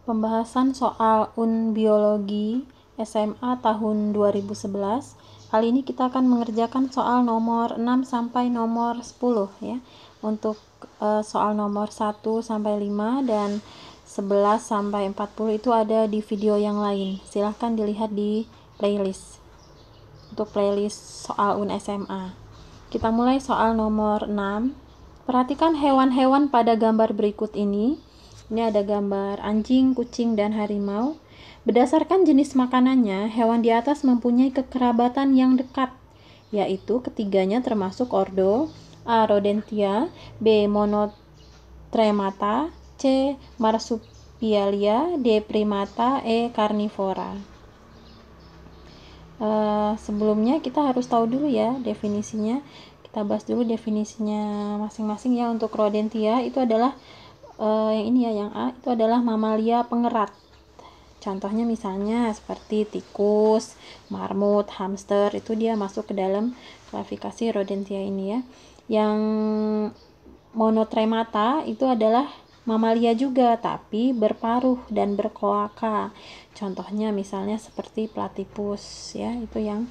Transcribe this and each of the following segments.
Pembahasan soal Biologi SMA tahun 2011. Kali ini kita akan mengerjakan soal nomor 6 sampai nomor 10 ya. Untuk soal nomor 1 sampai 5 dan 11 sampai 40 itu ada di video yang lain. Silahkan dilihat di playlist. Untuk playlist soal SMA. Kita mulai soal nomor 6. Perhatikan hewan-hewan pada gambar berikut ini. Ini ada gambar anjing, kucing, dan harimau. Berdasarkan jenis makanannya, hewan di atas mempunyai kekerabatan yang dekat, yaitu ketiganya termasuk ordo A. Rodentia, B. Monotremata, C. Marsupialia, D. Primata, E. Carnivora. Sebelumnya kita harus tahu dulu ya definisinya. Kita bahas dulu definisinya masing-masing ya. Untuk Rodentia itu adalah yang ini ya, yang A itu adalah mamalia pengerat. Contohnya misalnya seperti tikus, marmut, hamster, itu dia masuk ke dalam klasifikasi Rodentia ini ya. Yang Monotremata itu adalah mamalia juga tapi berparuh dan berkloaka. Contohnya misalnya seperti platypus ya, itu yang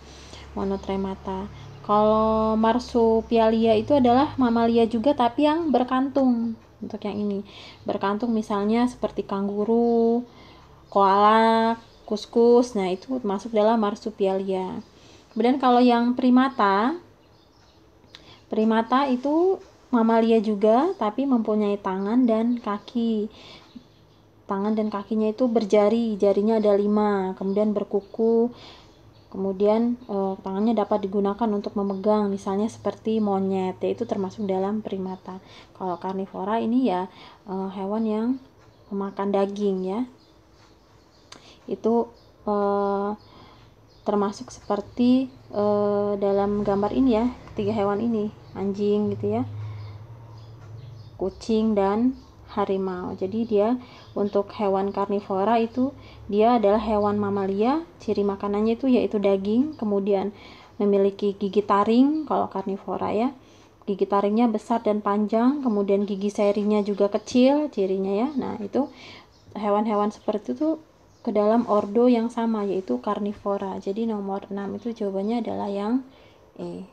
Monotremata. Kalau Marsupialia itu adalah mamalia juga tapi yang berkantung. Untuk yang ini berkantung misalnya seperti kanguru, koala, kuskus. Nah, itu masuk dalam Marsupialia. Kemudian kalau yang primata itu mamalia juga tapi mempunyai tangan dan kaki. Tangan dan kakinya itu berjari, jarinya ada 5, kemudian berkuku. Kemudian tangannya dapat digunakan untuk memegang, misalnya seperti monyet, yaitu termasuk dalam primata. Kalau karnivora ini ya hewan yang memakan daging ya. Itu termasuk seperti dalam gambar ini ya, 3 hewan ini, anjing gitu ya, kucing dan harimau. Jadi dia untuk hewan karnivora itu dia adalah hewan mamalia, ciri makanannya itu yaitu daging, kemudian memiliki gigi taring kalau karnivora ya. Gigi taringnya besar dan panjang, kemudian gigi serinya juga kecil cirinya ya. Nah, itu hewan-hewan seperti itu ke dalam ordo yang sama yaitu karnivora. Jadi nomor 6 itu jawabannya adalah yang E.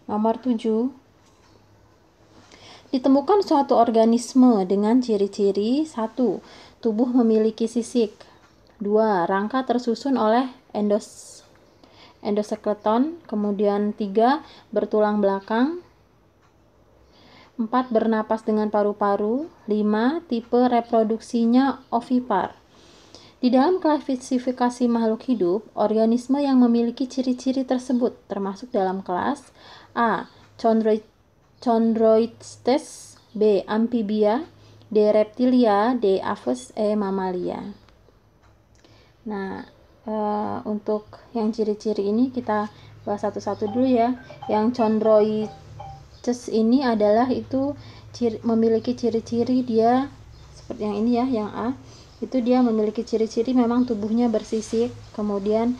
Nomor 7. Ditemukan suatu organisme dengan ciri-ciri 1. Tubuh memiliki sisik. 2. Rangka tersusun oleh endoskeleton. Kemudian 3. Bertulang belakang. 4. Bernapas dengan paru-paru. 5. Tipe reproduksinya ovipar. Di dalam klasifikasi makhluk hidup, organisme yang memiliki ciri-ciri tersebut termasuk dalam kelas A. Chondroites, B. Amphibia, D. Reptilia, D. Aves, E. Mamalia. Nah, untuk yang ciri-ciri ini kita bahas satu-satu dulu ya. Yang chondroites ini adalah itu memiliki ciri-ciri dia seperti yang ini ya, yang A. Itu dia memiliki ciri-ciri memang tubuhnya bersisik, kemudian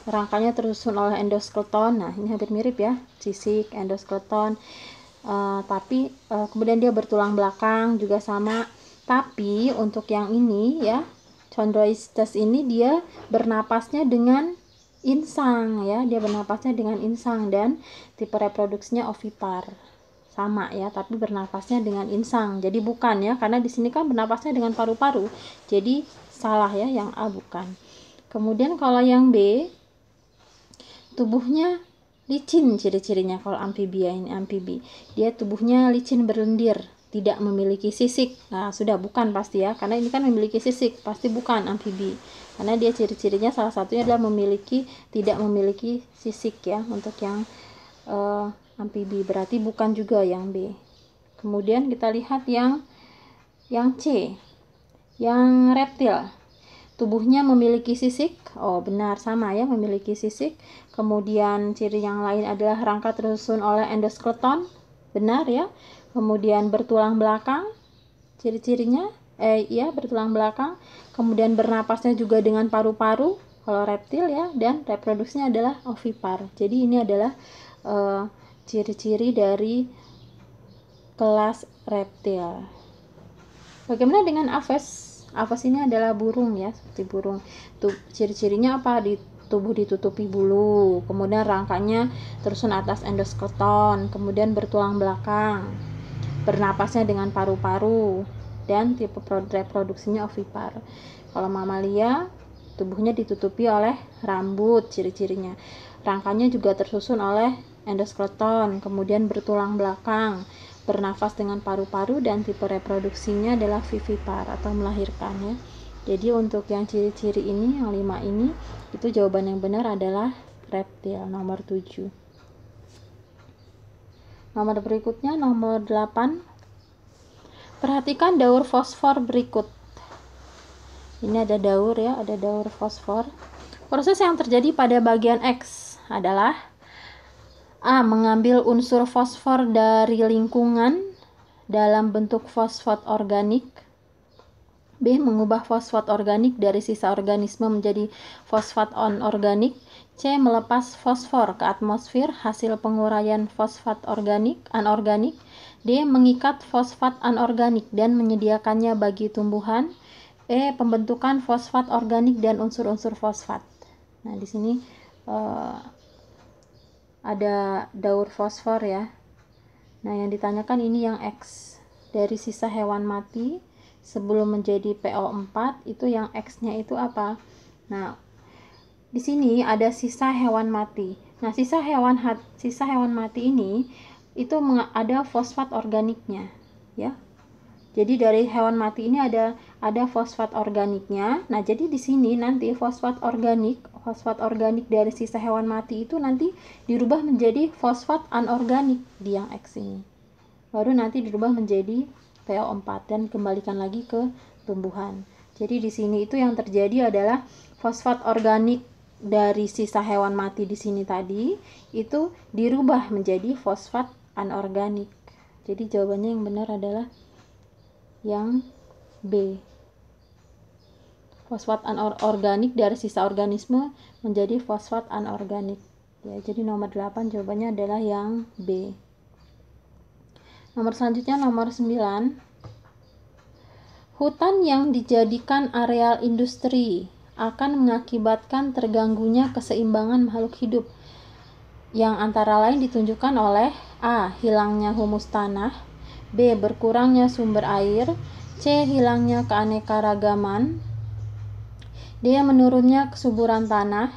rangkanya tersusun oleh endoskeleton. Nah, ini hampir mirip ya, sisik, endoskeleton, tapi kemudian dia bertulang belakang juga sama. Tapi untuk yang ini ya, chondroites ini dia bernapasnya dengan insang ya, dia bernapasnya dengan insang dan tipe reproduksinya ovipar. Sama ya, tapi bernapasnya dengan insang. Jadi bukan ya, karena di sini kan bernapasnya dengan paru-paru. Jadi salah ya, yang A bukan. Kemudian kalau yang B, tubuhnya licin ciri-cirinya. Kalau amfibia ini amfibi, dia tubuhnya licin berlendir, tidak memiliki sisik. Nah, sudah bukan pasti ya, karena ini kan memiliki sisik, pasti bukan amfibi. Karena dia ciri-cirinya salah satunya adalah tidak memiliki sisik ya. Untuk yang amfibi berarti bukan juga yang B. Kemudian kita lihat yang C, yang reptil. Tubuhnya memiliki sisik. Oh, benar, sama ya, memiliki sisik. Kemudian ciri yang lain adalah rangka tersusun oleh endoskeleton. Benar ya. Kemudian bertulang belakang. Ciri-cirinya ya, bertulang belakang. Kemudian bernapasnya juga dengan paru-paru kalau reptil ya, dan reproduksinya adalah ovipar. Jadi ini adalah ciri-ciri dari kelas reptil. Bagaimana dengan Aves? Aves ini adalah burung ya, seperti burung. Ciri-cirinya apa? Di tubuh ditutupi bulu, kemudian rangkanya tersusun atas endoskeleton, kemudian bertulang belakang, bernapasnya dengan paru-paru, dan tipe reproduksinya ovipar. Kalau mamalia, tubuhnya ditutupi oleh rambut, ciri-cirinya. Rangkanya juga tersusun oleh endoskeleton, kemudian bertulang belakang, bernafas dengan paru-paru, dan tipe reproduksinya adalah vivipar atau melahirkan ya. Jadi untuk yang ciri-ciri ini, yang 5 ini, itu jawaban yang benar adalah reptil, nomor 7. Nomor berikutnya, nomor 8. Perhatikan daur fosfor berikut. Ini ada daur ya, ada daur fosfor. Proses yang terjadi pada bagian X adalah A. Mengambil unsur fosfor dari lingkungan dalam bentuk fosfat organik. B. Mengubah fosfat organik dari sisa organisme menjadi fosfat anorganik. C. Melepas fosfor ke atmosfer hasil penguraian fosfat anorganik. D. Mengikat fosfat anorganik dan menyediakannya bagi tumbuhan. E. Pembentukan fosfat organik dan unsur-unsur fosfat. Nah, di sini ada daur fosfor ya. Nah, yang ditanyakan ini yang X. Dari sisa hewan mati sebelum menjadi PO4, itu yang X-nya itu apa? Nah, di sini ada sisa hewan mati. Nah, sisa hewan mati ini itu ada fosfat organiknya, ya. Jadi dari hewan mati ini ada fosfat organiknya. Nah, jadi di sini nanti fosfat organik dari sisa hewan mati itu nanti dirubah menjadi fosfat anorganik di yang X ini. Baru nanti dirubah menjadi PO4 dan kembalikan lagi ke tumbuhan. Jadi di sini itu yang terjadi adalah fosfat organik dari sisa hewan mati di sini tadi itu dirubah menjadi fosfat anorganik. Jadi jawabannya yang benar adalah yang B. Fosfat anorganik dari sisa organisme menjadi fosfat anorganik. Ya, jadi nomor 8 jawabannya adalah yang B. Nomor selanjutnya nomor 9. Hutan yang dijadikan areal industri akan mengakibatkan terganggunya keseimbangan makhluk hidup, yang antara lain ditunjukkan oleh A. Hilangnya humus tanah, B. Berkurangnya sumber air, C. Hilangnya keanekaragaman, D. Menurunnya kesuburan tanah,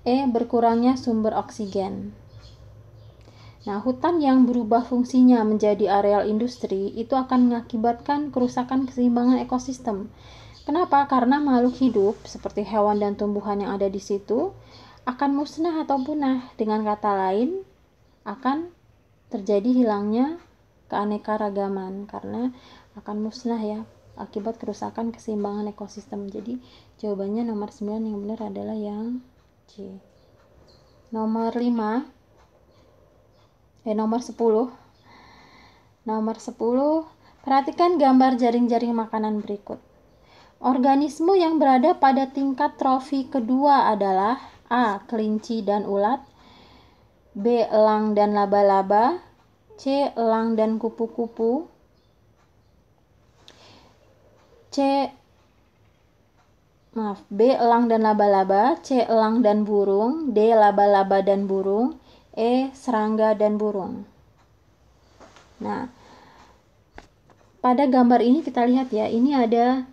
E. Berkurangnya sumber oksigen. Nah, hutan yang berubah fungsinya menjadi areal industri itu akan mengakibatkan kerusakan keseimbangan ekosistem. Kenapa? Karena makhluk hidup seperti hewan dan tumbuhan yang ada di situ akan musnah atau punah. Dengan kata lain, akan terjadi hilangnya keanekaragaman karena akan musnah ya akibat kerusakan keseimbangan ekosistem. Jadi jawabannya nomor 9 yang benar adalah yang C. Nomor 5. Nomor 10. Nomor 10, perhatikan gambar jaring-jaring makanan berikut. Organisme yang berada pada tingkat trofi kedua adalah A. Kelinci dan ulat, B. Elang dan laba-laba, C. Elang dan kupu-kupu, B. Elang dan laba-laba, C. Elang dan burung, D. Laba-laba dan burung, E. Serangga dan burung. Nah, pada gambar ini kita lihat ya, ini ada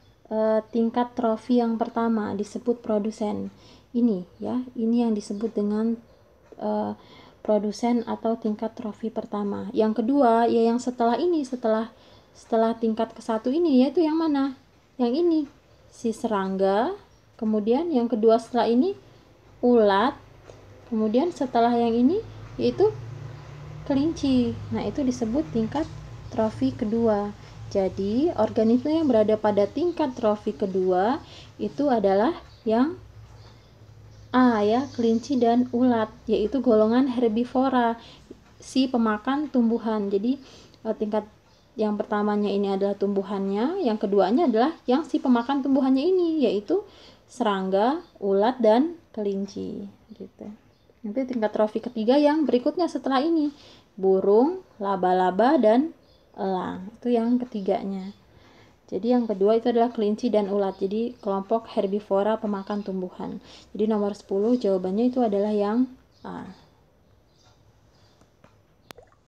tingkat trofi yang pertama disebut produsen. Ini ya, ini yang disebut dengan produsen atau tingkat trofi pertama. Yang kedua ya yang setelah ini, setelah tingkat ke-1 ini yaitu yang mana? Yang ini, si serangga. Kemudian yang kedua setelah ini ulat. Kemudian setelah yang ini yaitu kelinci. Nah, itu disebut tingkat trofi kedua. Jadi, organisme yang berada pada tingkat trofi kedua itu adalah yang A ya, kelinci dan ulat, yaitu golongan herbivora, si pemakan tumbuhan. Jadi, tingkat yang pertamanya ini adalah tumbuhannya, yang keduanya adalah yang si pemakan tumbuhannya ini, yaitu serangga, ulat, dan kelinci gitu. Nanti tingkat trofi ketiga yang berikutnya setelah ini, burung, laba-laba, dan elang. Itu yang ketiganya. Jadi yang kedua itu adalah kelinci dan ulat. Jadi kelompok herbivora pemakan tumbuhan. Jadi nomor 10 jawabannya itu adalah yang A.